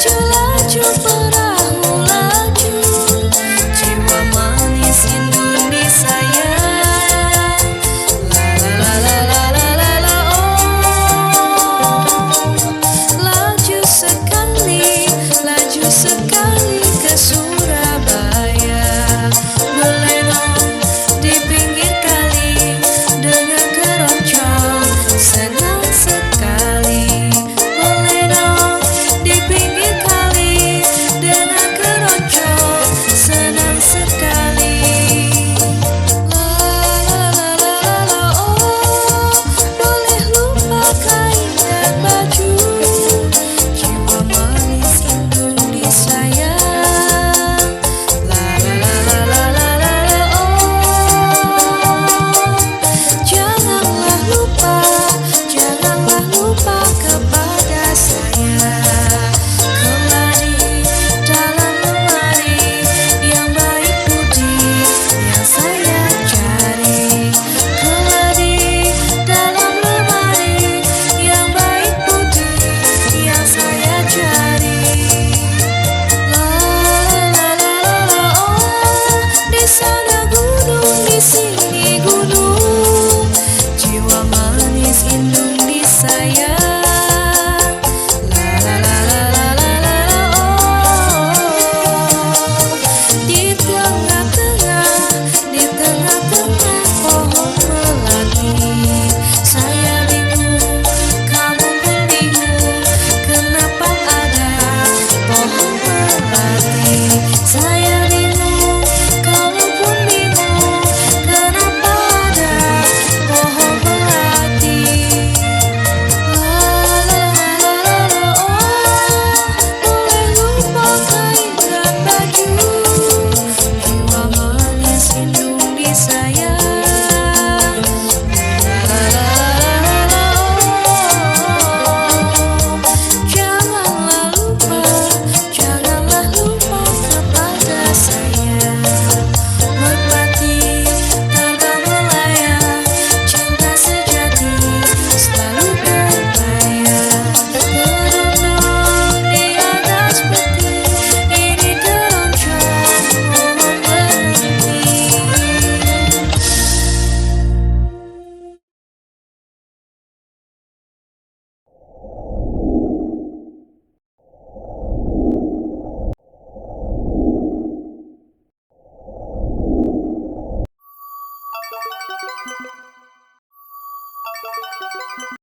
Laju perahu laju, jiwa manis Indonesia ya. La la la la la la oh. Laju sekali ke Surabaya. Melenong di pinggir kali dengan keroncong, senang sekali. Melenong di pinggir kali dengan keroncong, senang sekali. La la la la la oh, boleh lupa kain dan baju, jiwa manis Indonesia ya. La la la la la la la la oh, janganlah lupa kepada saya. Keladi dalam lemari yang baik budi yang saya cari. Keladi dalam lemari yang baik budi yang saya cari. La la la la la oh, di sana gunung, di sini gunung, jiwa manis Indonesia ya. La la la la la la la la oh, di tengah-tengah pohon melati. Saya bingung, kamu pun bingung, kenapa ada pohon melati. Saya bingung, kamu pun bingung, kenapa ada pohon melati. La la la la la oh, boleh lupa kain dan baju, jiwa manis Indonesia ya. La la la la la oh, janganlah lupa kepada saya. Merpati terbang melayang, cinta sejati selalu berlayar. Berdondong di atas peti, ini keroncong mohon berhenti.